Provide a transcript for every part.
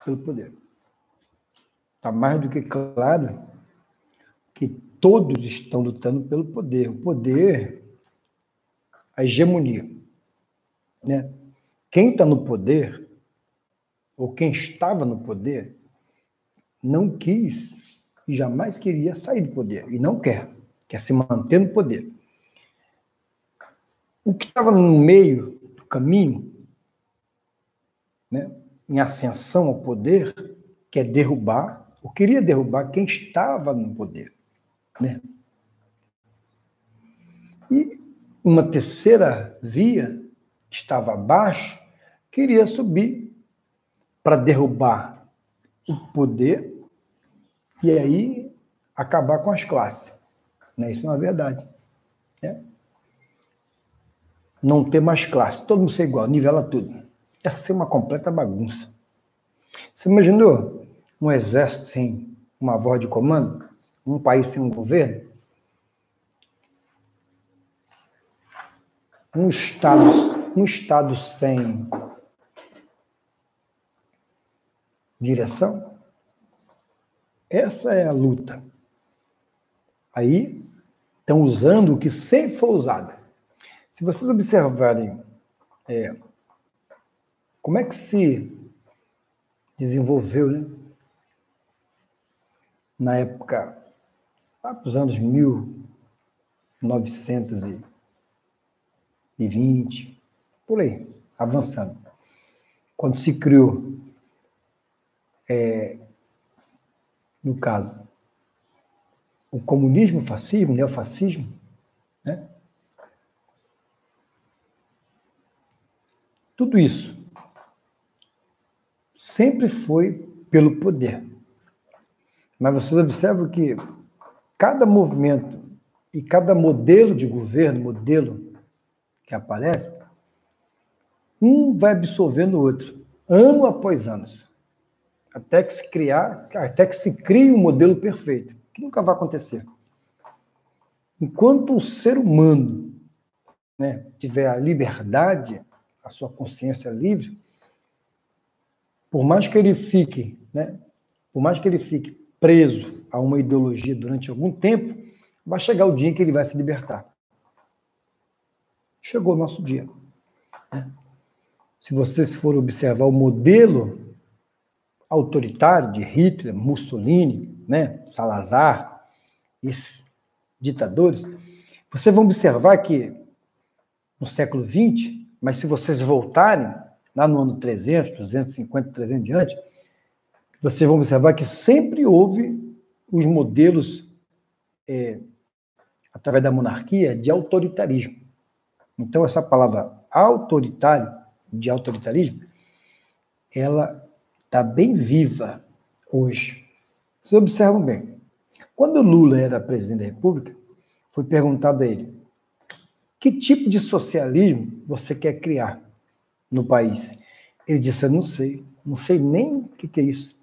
pelo poder. Está mais do que claro que todos estão lutando pelo poder. O poder, a hegemonia, né? Quem está no poder, ou quem estava no poder, não quis e jamais queria sair do poder. E não quer se manter no poder. O que estava no meio do caminho, né, em ascensão ao poder, quer derrubar, ou queria derrubar quem estava no poder, né? E uma terceira via, que estava abaixo, queria subir para derrubar o poder e aí acabar com as classes, né? Isso não é verdade, né? Não ter mais classe, todo mundo ser igual, nivela tudo. Ia ser uma completa bagunça. Você imaginou um exército sem uma voz de comando? Um país sem um governo? Um estado sem direção? Essa é a luta. Aí estão usando o que sempre foi usado. Se vocês observarem como é que se desenvolveu, né? Na época, lá dos anos 1920, por aí, avançando. Quando se criou, no caso, o comunismo, o fascismo, o neofascismo, né? Tudo isso sempre foi pelo poder. Mas vocês observam que cada movimento e cada modelo de governo, modelo que aparece, um vai absorvendo o outro, ano após ano, até que se crie um modelo perfeito, que nunca vai acontecer. Enquanto o ser humano, né, tiver a liberdade, a sua consciência livre, por mais que ele fique, né, por mais que ele fique preso a uma ideologia durante algum tempo, vai chegar o dia em que ele vai se libertar. Chegou o nosso dia, né? Se vocês forem observar o modelo autoritário de Hitler, Mussolini, né, Salazar, esses ditadores, vocês vão observar que no século XX, mas se vocês voltarem lá no ano 300, 250, 300 em diante, vocês vão observar que sempre houve os modelos, através da monarquia, de autoritarismo. Então, essa palavra autoritário, de autoritarismo, ela está bem viva hoje. Vocês observam bem. Quando Lula era presidente da República, foi perguntado a ele: que tipo de socialismo você quer criar no país? Ele disse: eu não sei nem o que é isso.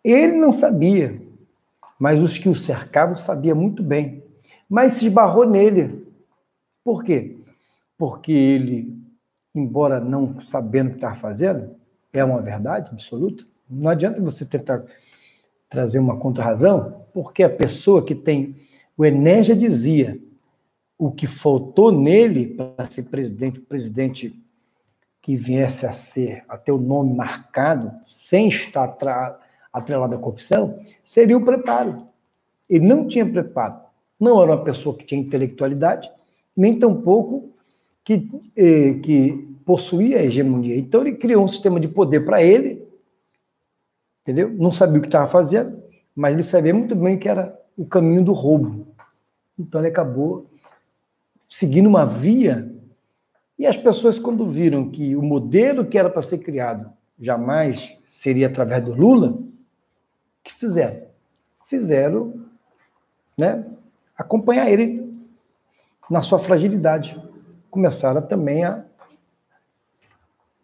Ele não sabia, mas os que o cercavam sabiam muito bem. Mas se esbarrou nele. Por quê? Porque ele, embora não sabendo o que estava fazendo, é uma verdade absoluta. Não adianta você tentar trazer uma contra-razão, porque a pessoa que tem... O Enem já dizia, o que faltou nele para ser presidente, o presidente que viesse a ter o nome marcado, sem estar atrelado à corrupção, seria o preparo. Ele não tinha preparo. Não era uma pessoa que tinha intelectualidade, nem tampouco que possuía a hegemonia. Então, ele criou um sistema de poder para ele, entendeu? Não sabia o que estava fazendo, mas ele sabia muito bem que era o caminho do roubo. Então, ele acabou seguindo uma via, e as pessoas, quando viram que o modelo que era para ser criado jamais seria através do Lula, o que fizeram? Fizeram, né, acompanhar ele na sua fragilidade. Começaram também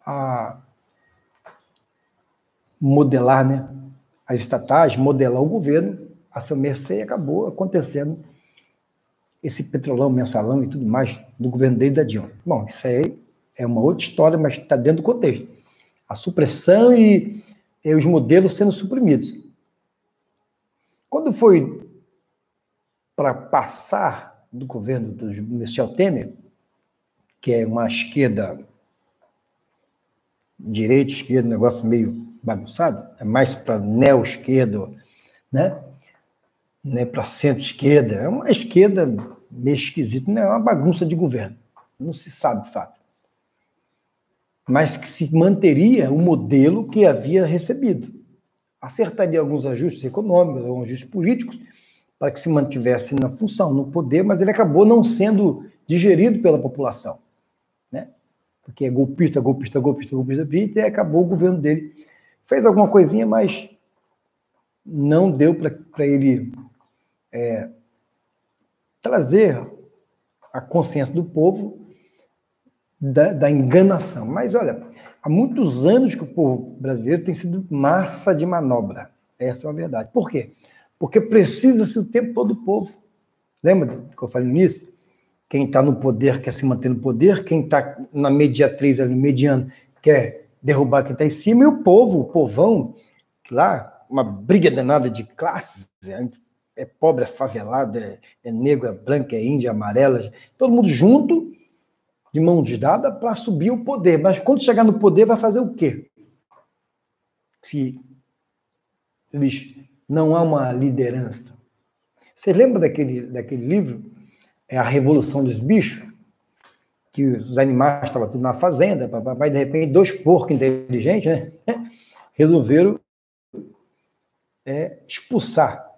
a modelar, né, as estatais, modelar o governo a seu mercê, e acabou acontecendo esse petrolão, mensalão e tudo mais do governo dele e da Dilma. Bom, isso aí é uma outra história, mas está dentro do contexto. A supressão e e os modelos sendo suprimidos. Quando foi para passar do governo do Michel Temer, que é uma esquerda, direita, esquerda, um negócio meio bagunçado, é mais para neo-esquerda, né? Não é para centro-esquerda, é uma esquerda meio esquisita, não é uma bagunça de governo, não se sabe de fato. Mas que se manteria o modelo que havia recebido. Acertaria alguns ajustes econômicos, alguns ajustes políticos, para que se mantivesse na função, no poder, mas ele acabou não sendo digerido pela população, né? Porque é golpista, golpista, golpista, golpista, golpista, e acabou o governo dele. Fez alguma coisinha, mas não deu para ele trazer a consciência do povo da enganação. Mas, olha, há muitos anos que o povo brasileiro tem sido massa de manobra. Essa é a verdade. Por quê? Porque precisa-se o tempo todo do povo. Lembra do que eu falei nisso? Quem está no poder quer se manter no poder, quem está na mediatriz ali, mediano, quer derrubar quem está em cima, e o povo, o povão, lá, uma briga danada de classes, é pobre, é favelado, é negro, é branco, é índio, é amarelo, todo mundo junto, de mãos dadas, para subir o poder. Mas quando chegar no poder, vai fazer o quê? Se eles não há uma liderança. Você lembra daquele livro, A Revolução dos Bichos? Que os animais estavam tudo na fazenda, papai, de repente, 2 porcos inteligentes, né? Resolveram expulsar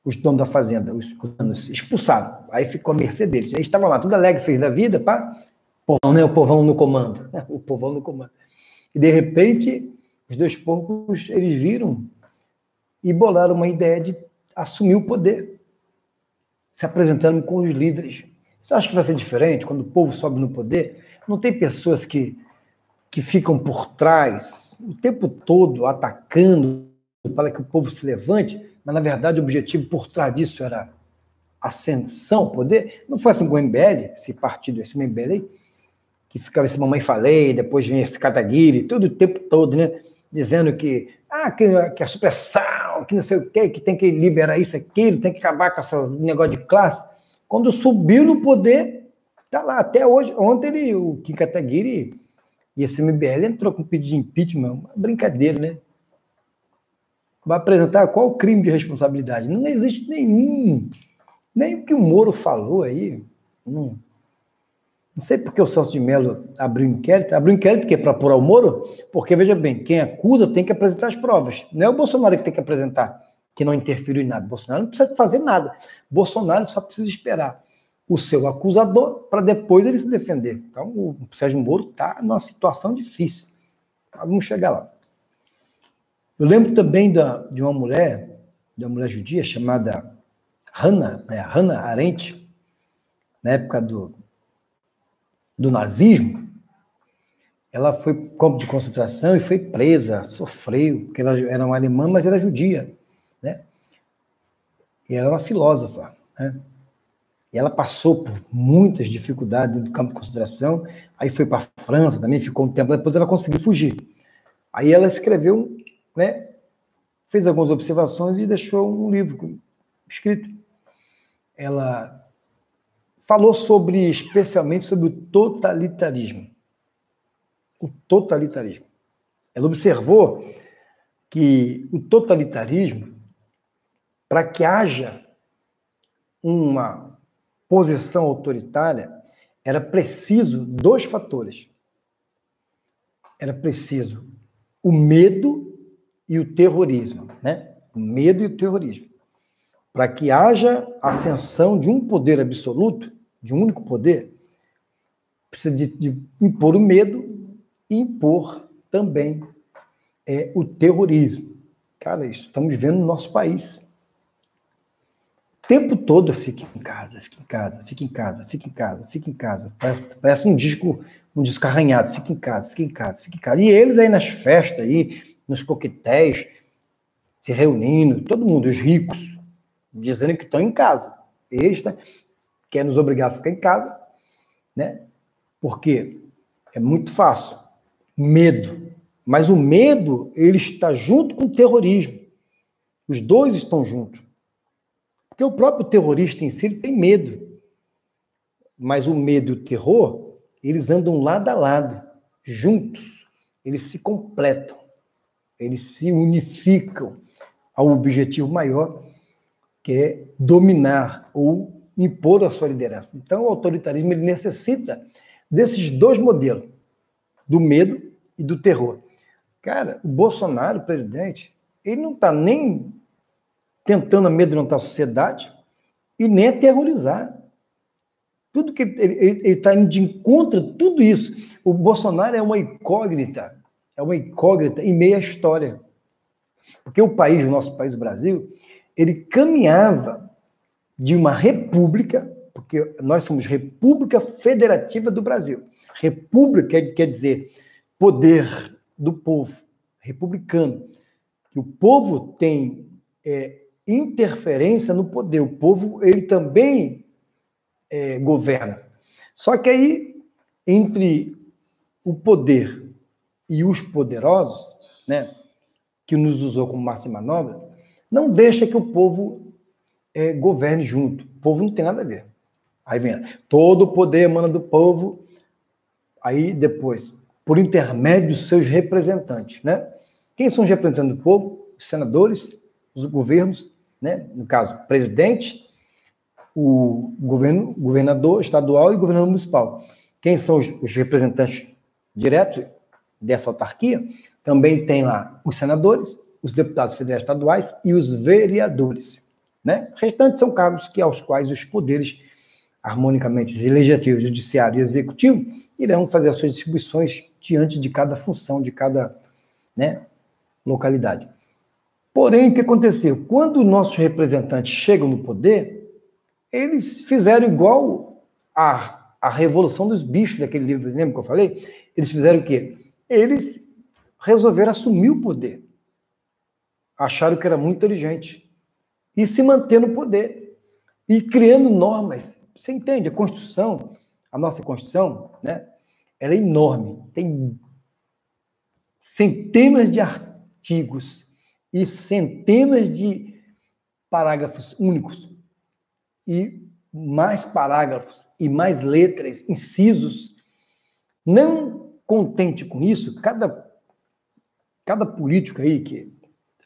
os donos da fazenda, os expulsaram. Aí ficou a mercê deles. Eles estavam lá, tudo alegre, feliz da vida, pá. Povão, né? O povão no comando. O povão no comando. E, de repente, os 2 porcos, eles viram e bolaram uma ideia de assumir o poder, se apresentando com os líderes. Você acha que vai ser diferente quando o povo sobe no poder? Não tem pessoas que ficam por trás o tempo todo atacando para que o povo se levante, mas, na verdade, o objetivo por trás disso era ascensão ao poder? Não foi assim com o MBL, esse partido, esse MBL aí, que ficava esse mamãe falei, depois vinha esse Kataguiri, todo o tempo todo, né? Dizendo que a supressão, que não sei o quê, que tem que liberar isso, aquilo, tem que acabar com esse negócio de classe. Quando subiu no poder, tá lá, até hoje. Ontem o Kim Kataguiri e esse MBL entrou com pedido de impeachment, uma brincadeira, né? Vai apresentar qual o crime de responsabilidade? Não existe nenhum. Nem o que o Moro falou aí. Não sei porque o Celso de Mello abriu inquérito. Abriu inquérito que é para apurar o Moro? Porque, veja bem, quem acusa tem que apresentar as provas. Não é o Bolsonaro que tem que apresentar, que não interferiu em nada. Bolsonaro não precisa fazer nada. Bolsonaro só precisa esperar o seu acusador para depois ele se defender. Então, o Sérgio Moro está numa situação difícil. Vamos chegar lá. Eu lembro também de uma mulher judia chamada Hannah Arendt, na época do nazismo. Ela foi para o campo de concentração e foi presa, sofreu, porque ela era uma alemã, mas era judia, né? E ela era uma filósofa, né? E ela passou por muitas dificuldades no campo de concentração, aí foi para a França também, ficou um tempo, depois ela conseguiu fugir. Aí ela escreveu, né? Fez algumas observações e deixou um livro escrito. Ela falou especialmente sobre o totalitarismo. O totalitarismo. Ela observou que o totalitarismo, para que haja uma posição autoritária, era preciso 2 fatores. Era preciso o medo e o terrorismo, né? O medo e o terrorismo. Para que haja ascensão de um poder absoluto, de um único poder, precisa de impor o medo e impor também o terrorismo. Cara, isso estamos vivendo no nosso país. O tempo todo fica em casa, fica em casa, fica em casa, fica em casa, fica em casa. Parece um disco arranhado, fica em casa, fica em casa, fica em casa. E eles aí nas festas, aí, nos coquetéis, se reunindo, todo mundo, os ricos, dizendo que estão em casa. Eles querem nos obrigar a ficar em casa, né? Porque é muito fácil. Medo. Mas o medo, ele está junto com o terrorismo. Os dois estão juntos. Porque o próprio terrorista em si ele tem medo. Mas o medo e o terror, eles andam lado a lado, juntos. Eles se completam. Eles se unificam ao objetivo maior, que é dominar ou impor a sua liderança. Então, o autoritarismo ele necessita desses dois modelos, do medo e do terror. Cara, o Bolsonaro, o presidente, ele não está nem tentando amedrontar a sociedade e nem aterrorizar. Tudo que ele está indo de encontro a tudo isso. O Bolsonaro é uma incógnita em meio à história. Porque o país, o nosso país, o Brasil, ele caminhava de uma república, porque nós somos República Federativa do Brasil. República quer dizer poder do povo, republicano. Que o povo tem interferência no poder. O povo, ele também governa. Só que aí, entre o poder e os poderosos, né, que nos usou como massa e manobra, não deixa que o povo governe junto. O povo não tem nada a ver. Aí vem, todo o poder emana do povo, aí depois, por intermédio dos seus representantes, né? Quem são os representantes do povo? Os senadores, os governos, né? No caso, o presidente, o governador estadual e o governador municipal. Quem são os representantes diretos dessa autarquia? Também tem lá os senadores, os deputados federais estaduais e os vereadores, né? O restante são cargos aos quais os poderes, harmonicamente, legislativo, judiciário e executivo, irão fazer as suas distribuições diante de cada função, de cada, né, localidade. Porém, o que aconteceu? Quando nossos representantes chegam no poder, eles fizeram igual a Revolução dos Bichos, daquele livro, lembra que eu falei? Eles fizeram o quê? Eles resolveram assumir o poder. Acharam que era muito inteligente. E se manter no poder. E criando normas. Você entende? A nossa Constituição, né? Ela é enorme. Tem centenas de artigos e centenas de parágrafos únicos. E mais parágrafos e mais letras, incisos. Não contente com isso, cada político aí que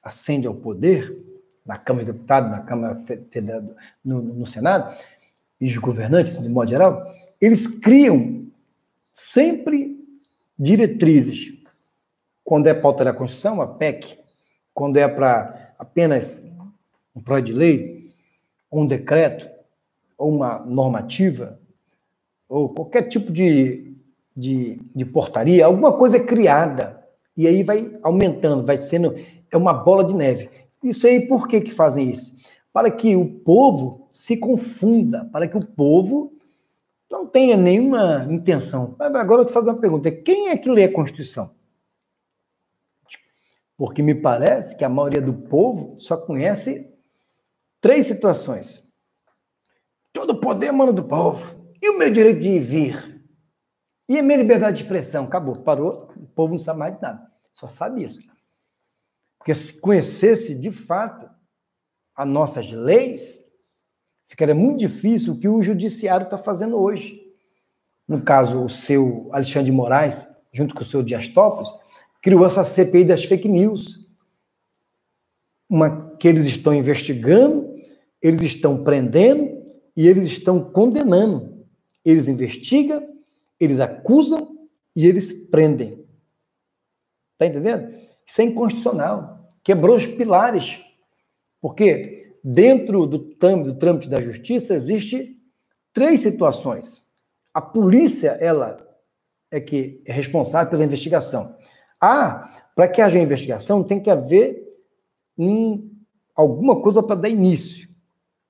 ascende ao poder, na Câmara de Deputados, na Câmara Federal, no Senado, e os governantes, de modo geral, eles criam sempre diretrizes. Quando é para alterar a Constituição, a PEC, quando é para apenas um projeto de lei, ou um decreto, ou uma normativa, ou qualquer tipo de portaria, alguma coisa é criada, e aí vai aumentando, vai sendo, uma bola de neve. Isso aí, por que fazem isso? Para que o povo se confunda, para que o povo não tenha nenhuma intenção. Agora eu vou te fazer uma pergunta, quem é que lê a Constituição? Porque me parece que a maioria do povo só conhece 3 situações. Todo o poder emana do povo, e o meu direito de vir? E a minha liberdade de expressão? Acabou, parou, o povo não sabe mais de nada. Só sabe isso. Porque se conhecesse, de fato, as nossas leis, ficaria muito difícil o que o judiciário está fazendo hoje. No caso, o seu Alexandre de Moraes, junto com o seu Dias Toffoli, criou essa CPI das fake news. Que eles estão investigando, eles estão prendendo e eles estão condenando. Eles investigam, eles acusam e eles prendem. Está entendendo? Isso é inconstitucional. Quebrou os pilares. Porque dentro do trâmite da justiça existe 3 situações. A polícia, ela é que é responsável pela investigação. Para que haja investigação, tem que haver alguma coisa para dar início.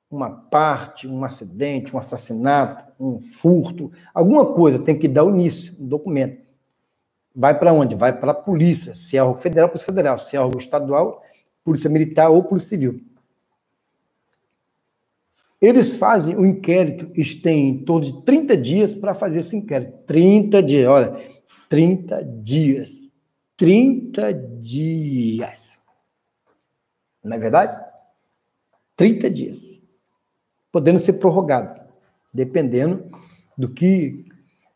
Uma parte, um acidente, um assassinato, um furto, alguma coisa tem que dar o início, um documento. Vai para onde? Vai para a polícia, se é órgão federal, polícia federal, se é órgão estadual, polícia militar ou polícia civil. Eles fazem o inquérito, eles têm em torno de 30 dias para fazer esse inquérito. 30 dias, olha, 30 dias. 30 dias. Não é verdade? 30 dias. Podendo ser prorrogado, dependendo do que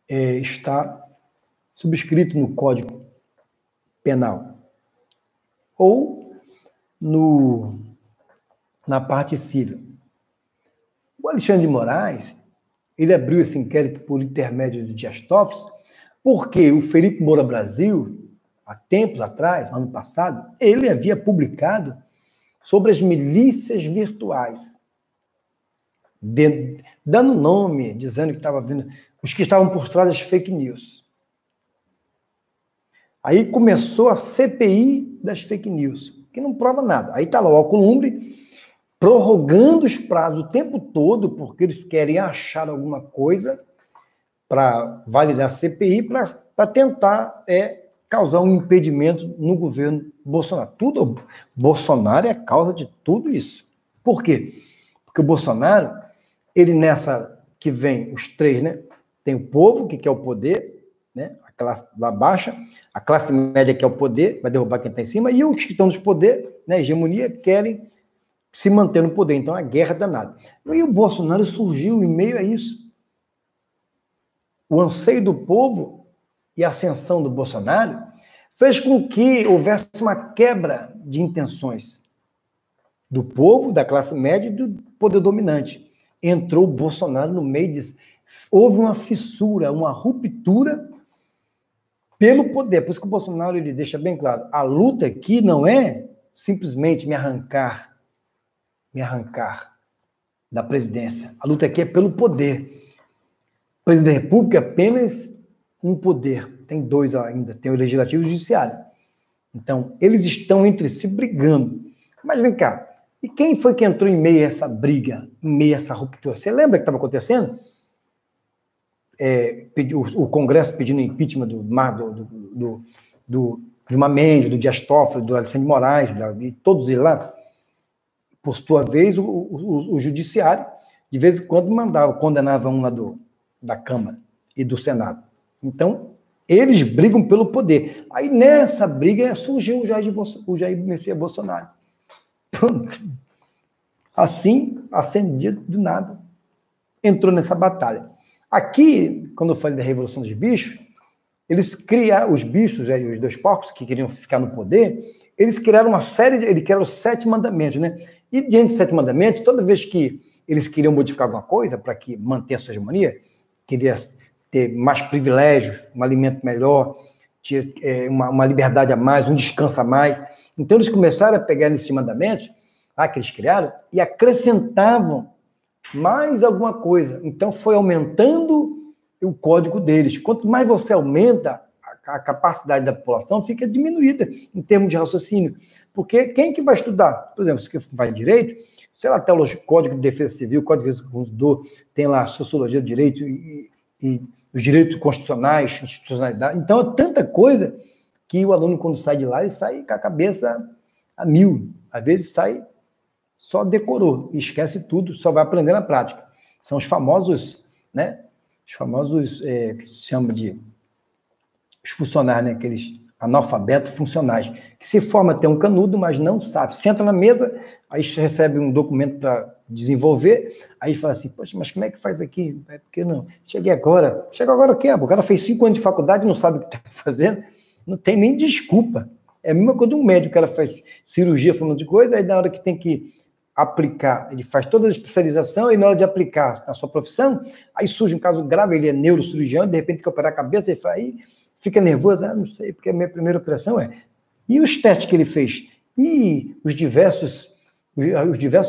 está subscrito no Código Penal. Ou na parte civil. O Alexandre de Moraes, ele abriu esse inquérito por intermédio do Dias Toffoli, porque o Felipe Moura Brasil, há tempos atrás, ano passado, ele havia publicado sobre as milícias virtuais, dando nome, dizendo que estava vendo os que estavam por trás das fake news. Aí começou a CPI das fake news, que não prova nada. Aí está lá o Alcolumbre prorrogando os prazos o tempo todo, porque eles querem achar alguma coisa para validar a CPI, para tentar causar um impedimento no governo Bolsonaro. Bolsonaro é a causa de tudo isso. Por quê? Porque o Bolsonaro, ele nessa que vem os três, né? Tem o povo, que quer o poder, né? A classe lá baixa, a classe média quer o poder, vai derrubar quem está em cima, e os que estão nos poder, né? Hegemonia, querem se manter no poder. Então, a guerra danada. E o Bolsonaro surgiu em meio a isso. O anseio do povo e a ascensão do Bolsonaro fez com que houvesse uma quebra de intenções do povo, da classe média e do poder dominante. Entrou o Bolsonaro no meio disso. Houve uma fissura, uma ruptura pelo poder. Por isso que o Bolsonaro ele deixa bem claro, a luta aqui não é simplesmente me arrancar da presidência. A luta aqui é pelo poder. O presidente da República é apenas um poder. Tem dois ainda, tem o legislativo e o judiciário. Então, eles estão entre si brigando. Mas vem cá, e quem foi que entrou em meio a essa briga, em meio a essa ruptura? Você lembra que estava acontecendo? O Congresso pedindo impeachment do Gilmar Mendes, do Dias Toffoli, do Alexandre de Moraes, de todos eles lá. Por sua vez, o judiciário, de vez em quando, condenava um lá da Câmara e do Senado. Então, eles brigam pelo poder. Aí, nessa briga, surgiu o Jair Messias Bolsonaro. Assim, acendido do nada, entrou nessa batalha. Aqui, quando eu falei da Revolução dos Bichos, eles criaram, os bichos, os dois porcos que queriam ficar no poder, eles criaram uma série, eles criaram os 7 mandamentos, né? E diante dos 7 mandamentos, toda vez que eles queriam modificar alguma coisa para que manter a sua hegemonia, queria ter mais privilégios, um alimento melhor, uma liberdade a mais, um descanso a mais. Então, eles começaram a pegar nesses mandamentos, que eles criaram, e acrescentavam mais alguma coisa. Então, foi aumentando o código deles. Quanto mais você aumenta, a capacidade da população fica diminuída em termos de raciocínio. Porque quem que vai estudar? Por exemplo, se vai direito, sei lá, até o Código de Defesa Civil, Código de Consumidor, tem lá a Sociologia do Direito e os direitos constitucionais, institucionalidade. Então, é tanta coisa que o aluno, quando sai de lá, ele sai com a cabeça a mil. Às vezes sai, só decorou, e esquece tudo, só vai aprender na prática. São os famosos, né? Os famosos, que se chama de os funcionários, né? Aqueles analfabetos funcionais, que se forma até um canudo, mas não sabe. Senta na mesa, aí recebe um documento para desenvolver, aí fala assim, poxa, mas como é que faz aqui? Por que não? Chega agora o quê? O cara fez 5 anos de faculdade e não sabe o que está fazendo, não tem nem desculpa. É a mesma coisa de um médico, o cara faz cirurgia, falando de coisa, aí na hora que tem que aplicar, ele faz toda a especialização, e na hora de aplicar a sua profissão, aí surge um caso grave, ele é neurocirurgião, de repente tem que operar a cabeça, ele fala, aí fica nervoso, não sei, porque a minha primeira operação E os testes que ele fez? E os diversos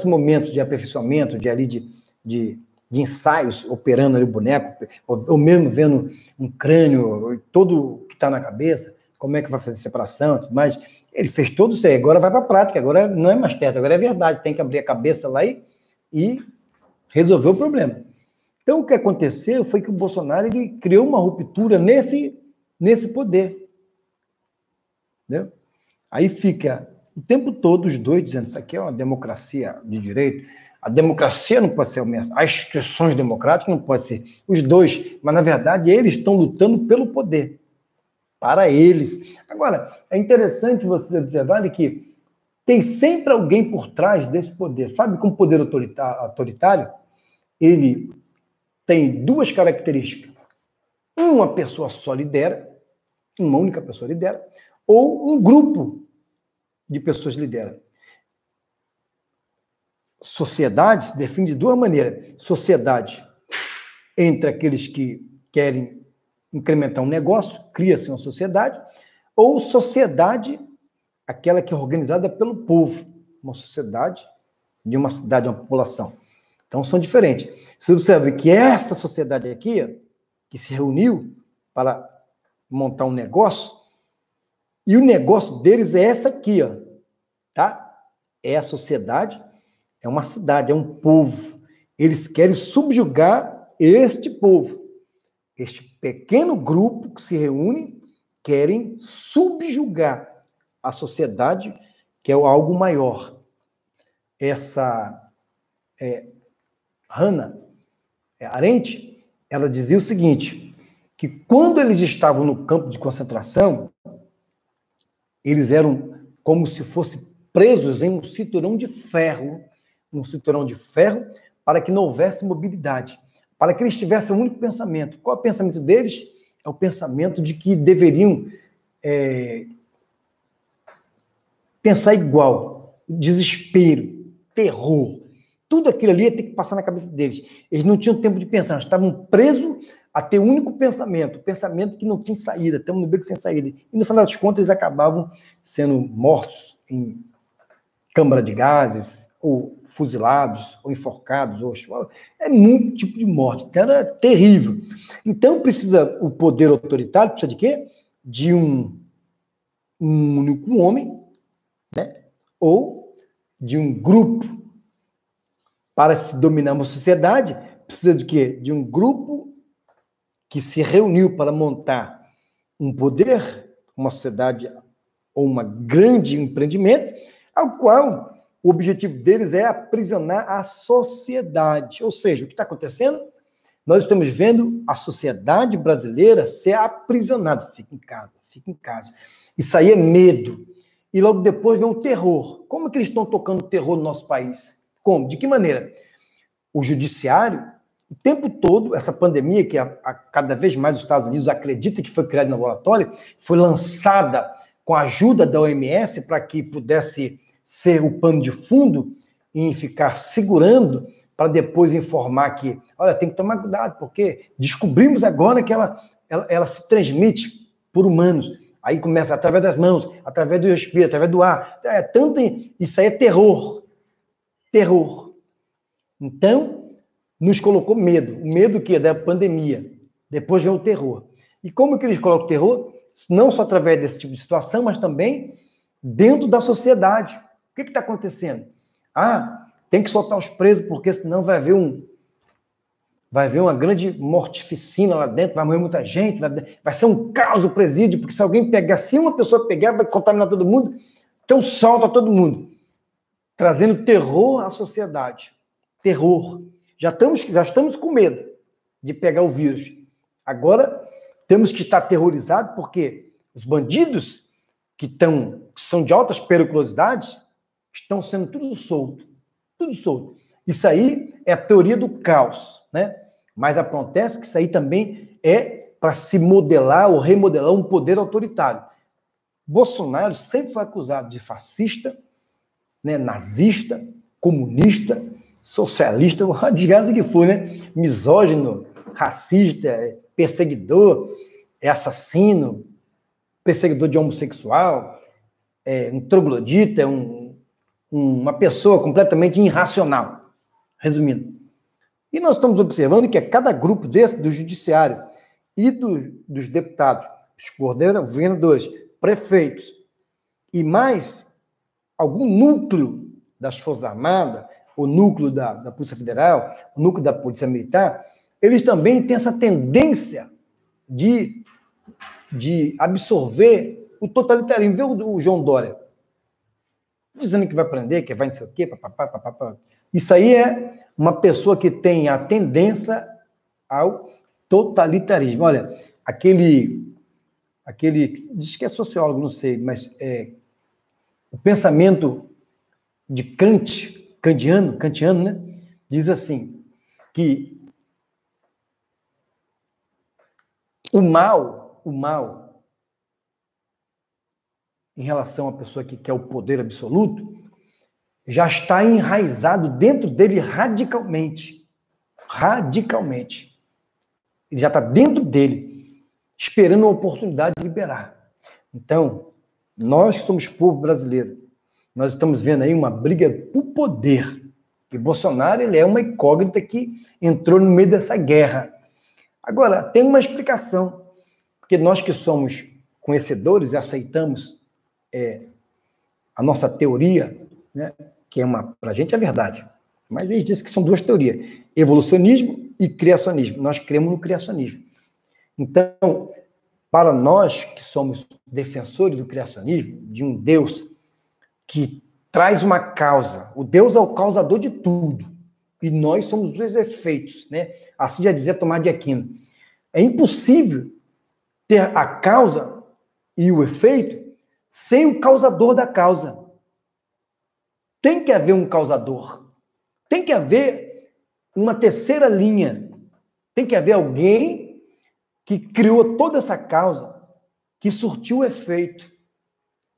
momentos de aperfeiçoamento, de ensaios, operando ali o boneco, ou mesmo vendo um crânio, todo que está na cabeça, como é que vai fazer separação, tudo mais. Ele fez tudo isso aí, agora vai para a prática, agora não é mais teste, agora é verdade, tem que abrir a cabeça lá e resolver o problema. Então, o que aconteceu foi que o Bolsonaro ele criou uma ruptura nesse poder. Entendeu? Aí fica o tempo todo os dois dizendo, isso aqui é uma democracia de direito, a democracia não pode ser o mesmo, as instituições democráticas não podem ser, os dois, mas na verdade eles estão lutando pelo poder. para eles. Agora, é interessante você observar que tem sempre alguém por trás desse poder. Sabe como o poder autoritário, ele tem duas características. Uma pessoa só lidera, uma única pessoa lidera, ou um grupo de pessoas lidera. Sociedade se define de duas maneiras. Sociedade entre aqueles que querem incrementar um negócio, cria-se uma sociedade, ou sociedade, aquela que é organizada pelo povo, uma sociedade de uma cidade, uma população. Então, são diferentes. Você observa que esta sociedade aqui, que se reuniu para montar um negócio, e o negócio deles é essa aqui, ó, tá? É a sociedade, é uma cidade, é um povo. Eles querem subjugar este povo. Este pequeno grupo que se reúne querem subjugar a sociedade, que é algo maior. Essa Hannah Arendt, ela dizia o seguinte, que quando eles estavam no campo de concentração, eles eram como se fossem presos em um cinturão de ferro, para que não houvesse mobilidade, para que eles tivessem um único pensamento. Qual é o pensamento deles? É o pensamento de que deveriam pensar igual, desespero, terror. Tudo aquilo ali ia ter que passar na cabeça deles. Eles não tinham tempo de pensar, estavam presos a ter um único pensamento, pensamento que não tinha saída, estamos no beco sem saída. E no final das contas eles acabavam sendo mortos em câmara de gases, ou fuzilados, ou enforcados, ou é muito tipo de morte. Então era terrível. Então o poder autoritário precisa de quê? De um único homem, né? Ou de um grupo. Para se dominar uma sociedade, precisa de quê? De um grupo que se reuniu para montar um poder, uma sociedade ou um grande empreendimento, ao qual o objetivo deles é aprisionar a sociedade. Ou seja, o que está acontecendo? Nós estamos vendo a sociedade brasileira ser aprisionada. Fica em casa, fica em casa. Isso aí é medo. E logo depois vem o terror. Como é que eles estão tocando terror no nosso país? Como? De que maneira? O judiciário, o tempo todo, essa pandemia que cada vez mais os Estados Unidos acreditam que foi criada no laboratório, foi lançada com a ajuda da OMS para que pudesse ser o pano de fundo e ficar segurando para depois informar que, olha, tem que tomar cuidado, porque descobrimos agora que ela se transmite por humanos. Aí começa através das mãos, através do respiro, através do ar. Isso aí é terror. Terror. Então, nos colocou medo. O medo que é da pandemia. Depois vem o terror. E como que eles colocam o terror? Não só através desse tipo de situação, mas também dentro da sociedade. O que está acontecendo? Tem que soltar os presos, porque senão vai haver uma grande mortificina lá dentro, vai morrer muita gente, vai ser um caos o presídio, porque se alguém pegar, se uma pessoa pegar, vai contaminar todo mundo, então solta todo mundo. Trazendo terror à sociedade. Terror. Já estamos com medo de pegar o vírus. Agora, temos que estar aterrorizados, porque os bandidos que são de altas periculosidades estão sendo tudo solto. Tudo solto. Isso aí é a teoria do caos, né? Mas acontece que isso aí também é para se modelar ou remodelar um poder autoritário. Bolsonaro sempre foi acusado de fascista, né, nazista, comunista, socialista, desgraça que for, né? Misógino, racista, perseguidor, assassino, perseguidor de homossexual, um troglodita, uma pessoa completamente irracional, resumindo. E nós estamos observando que cada grupo desse, do judiciário e dos deputados, os governadores, prefeitos e mais algum núcleo das Forças Armadas, o núcleo da Polícia Federal, o núcleo da Polícia Militar, eles também têm essa tendência de absorver o totalitarismo. Vê o João Dória dizendo que vai prender, que vai não sei o quê, papapá. Isso aí é uma pessoa que tem a tendência ao totalitarismo. Olha, aquele aquele, diz que é sociólogo, não sei, mas o pensamento de kantiano, né? Diz assim, que o mal, em relação à pessoa que quer o poder absoluto, já está enraizado dentro dele radicalmente. Radicalmente. Ele já está dentro dele, esperando a oportunidade de liberar. Então, nós que somos povo brasileiro, nós estamos vendo aí uma briga por poder. E Bolsonaro, ele é uma incógnita que entrou no meio dessa guerra. Agora, tem uma explicação, porque nós que somos conhecedores e aceitamos a nossa teoria, né, que é para a gente é verdade, mas eles dizem que são duas teorias, evolucionismo e criacionismo. Nós cremos no criacionismo. Então, para nós que somos defensores do criacionismo, de um Deus que traz uma causa, o Deus é o causador de tudo, e nós somos os efeitos, né? Assim já dizia Tomás de Aquino. É impossível ter a causa e o efeito sem o causador da causa. Tem que haver um causador. Tem que haver uma terceira linha. Tem que haver alguém que criou toda essa causa, que surtiu o efeito.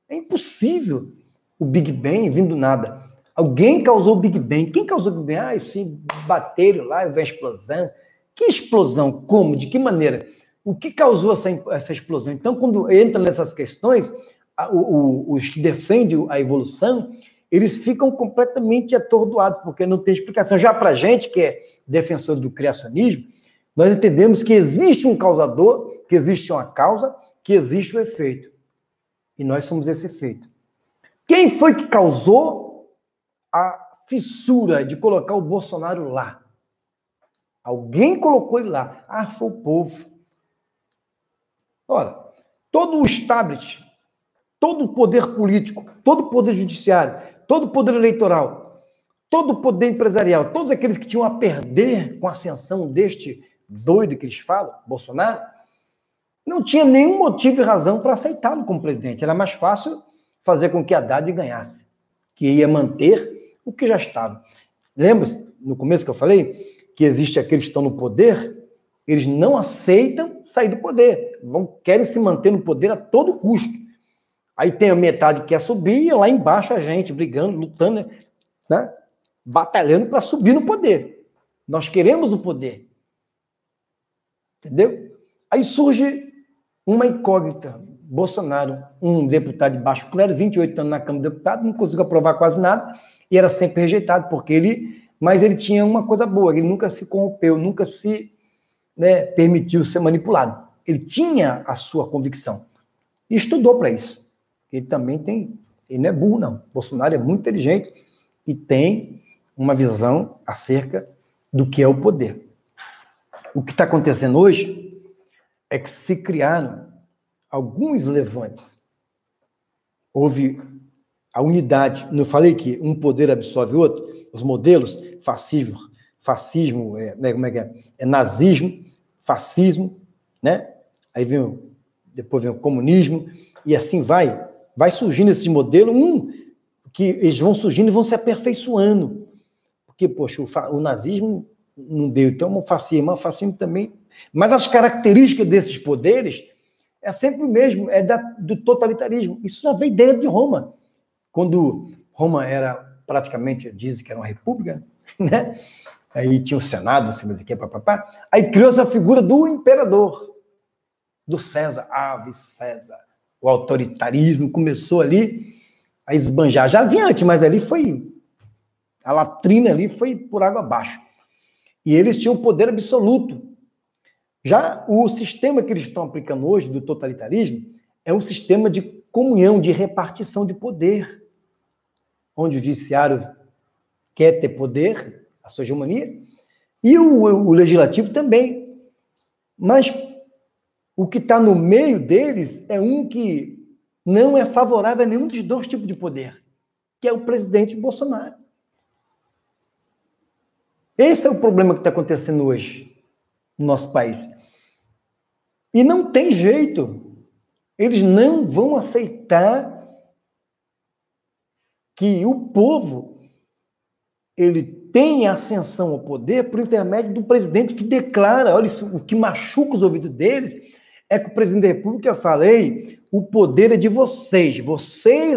É impossível o Big Bang vindo do nada. Alguém causou o Big Bang. Quem causou o Big Bang? Sim, bateram lá, houve a explosão. Que explosão? Como? De que maneira? O que causou essa explosão? Então, quando entra nessas questões, os que defendem a evolução, eles ficam completamente atordoados, porque não tem explicação. Já para a gente, que é defensor do criacionismo, nós entendemos que existe um causador, que existe uma causa, que existe o efeito. E nós somos esse efeito. Quem foi que causou a fissura de colocar o Bolsonaro lá? Alguém colocou ele lá. Ah, foi o povo. Olha, todo o establishment, todo o poder político, todo o poder judiciário, todo o poder eleitoral, todo o poder empresarial, todos aqueles que tinham a perder com a ascensão deste doido que eles falam, Bolsonaro, não tinha nenhum motivo e razão para aceitá-lo como presidente. Era mais fácil fazer com que Haddad ganhasse, que ia manter o que já estava. Lembra-se, no começo que eu falei, que existe aqueles que estão no poder, eles não aceitam sair do poder, querem se manter no poder a todo custo. Aí tem a metade que quer subir e lá embaixo a gente brigando, lutando, né? Batalhando para subir no poder. Nós queremos o poder. Entendeu? Aí surge uma incógnita. Bolsonaro, um deputado de baixo clero, 28 anos na Câmara de Deputados, não conseguiu aprovar quase nada e era sempre rejeitado, mas ele tinha uma coisa boa, ele nunca se corrompeu, nunca se permitiu ser manipulado. Ele tinha a sua convicção e estudou para isso. Ele também ele não é burro, não. Bolsonaro é muito inteligente e tem uma visão acerca do que é o poder. O que está acontecendo hoje é que se criaram alguns levantes. Houve a unidade. Não falei que um poder absorve o outro? Os modelos, fascismo, como é que é? É nazismo, fascismo, né? Aí depois vem o comunismo, e assim vai surgindo esses modelos, que eles vão surgindo e vão se aperfeiçoando. Porque, poxa, o nazismo não deu, então o fascismo também. Mas as características desses poderes é sempre o mesmo, do totalitarismo. Isso já veio dentro de Roma. Quando Roma era praticamente, dizem que era uma república, né? Aí tinha o Senado, não sei mais o que, papapá. Aí criou-se a figura do imperador, do César, Ave César. O autoritarismo começou ali a esbanjar. Já vinha antes, mas ali a latrina ali foi por água abaixo. E eles tinham poder absoluto. Já o sistema que eles estão aplicando hoje, do totalitarismo, é um sistema de comunhão, de repartição de poder, onde o judiciário quer ter poder, a sua hegemonia, e o legislativo também. Mas o que está no meio deles é um que não é favorável a nenhum dos dois tipos de poder, que é o presidente Bolsonaro. Esse é o problema que está acontecendo hoje no nosso país. E não tem jeito. Eles não vão aceitar que o povo ele tem ascensão ao poder por intermédio do presidente que declara, olha, isso, o que machuca os ouvidos deles é que o presidente da República fala, ei, o poder é de vocês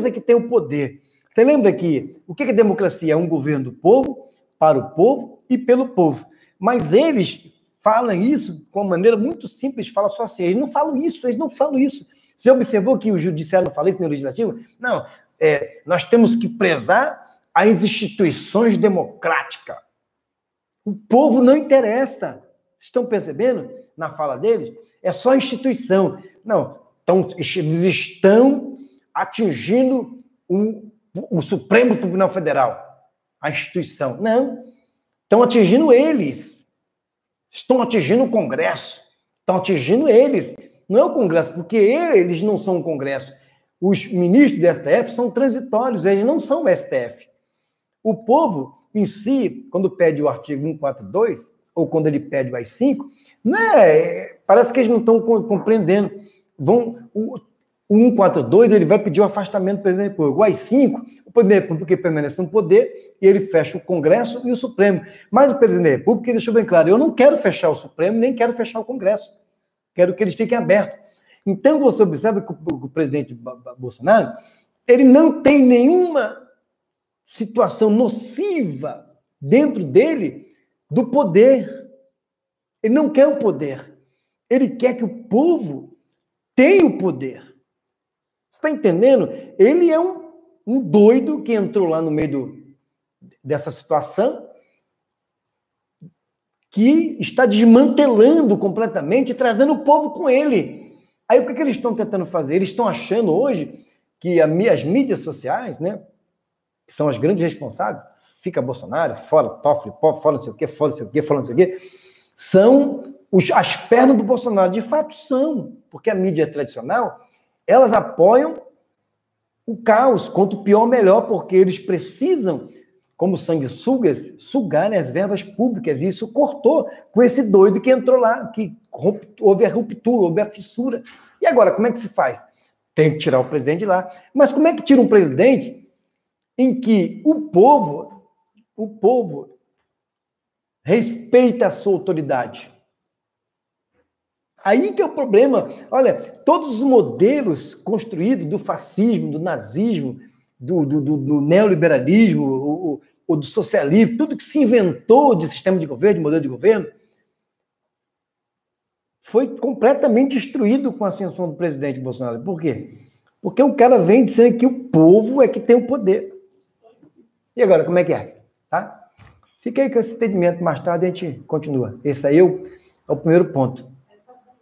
é que têm o poder. Você lembra que o que é democracia? É um governo do povo, para o povo e pelo povo. Mas eles falam isso com uma maneira muito simples, fala só assim, eles não falam isso. Você observou que o judiciário não fala isso no legislativo? Não, nós temos que prezar as instituições democráticas. O povo não interessa. Vocês estão percebendo na fala deles? É só instituição. Não, eles estão atingindo o Supremo Tribunal Federal, a instituição. Não, estão atingindo eles. Estão atingindo o Congresso. Estão atingindo eles. Não é o Congresso, porque eles não são o Congresso. Os ministros do STF são transitórios, eles não são o STF. O povo, em si, quando pede o artigo 142, ou quando ele pede o AI-5, parece que eles não estão compreendendo. O 142, ele vai pedir o afastamento do presidente da República. O AI-5, o presidente da República permanece no poder e ele fecha o Congresso e o Supremo. Mas o presidente da República deixou bem claro, eu não quero fechar o Supremo, nem quero fechar o Congresso. Quero que eles fiquem abertos. Então, você observa que o presidente Bolsonaro, ele não tem nenhuma situação nociva dentro dele do poder. Ele não quer o poder. Ele quer que o povo tenha o poder. Você está entendendo? Ele é um doido que entrou lá no meio dessa situação, que está desmantelando completamente e trazendo o povo com ele. Aí o que eles estão tentando fazer? Eles estão achando hoje que as mídias sociais, né, que são as grandes responsáveis, fica Bolsonaro, fora Toffoli, fora não sei o quê, fora não sei o quê, fora não sei o quê, são as pernas do Bolsonaro. De fato são, porque a mídia tradicional, elas apoiam o caos, quanto pior, melhor, porque eles precisam, como sanguessugas, sugarem as verbas públicas, e isso cortou com esse doido que entrou lá, que houve a ruptura, houve a fissura. E agora, como é que se faz? Tem que tirar o presidente de lá. Mas como é que tira um presidente em que o povo respeita a sua autoridade? Aí que é o problema. Olha, todos os modelos construídos do fascismo, do nazismo, do neoliberalismo, ou do socialismo, tudo que se inventou de sistema de governo, de modelo de governo, foi completamente destruído com a ascensão do presidente Bolsonaro. Por quê? Porque o cara vem dizendo que o povo é que tem o poder. E agora, como é que é? Tá? Fica aí com esse entendimento, mais tarde a gente continua. Esse aí é o primeiro ponto.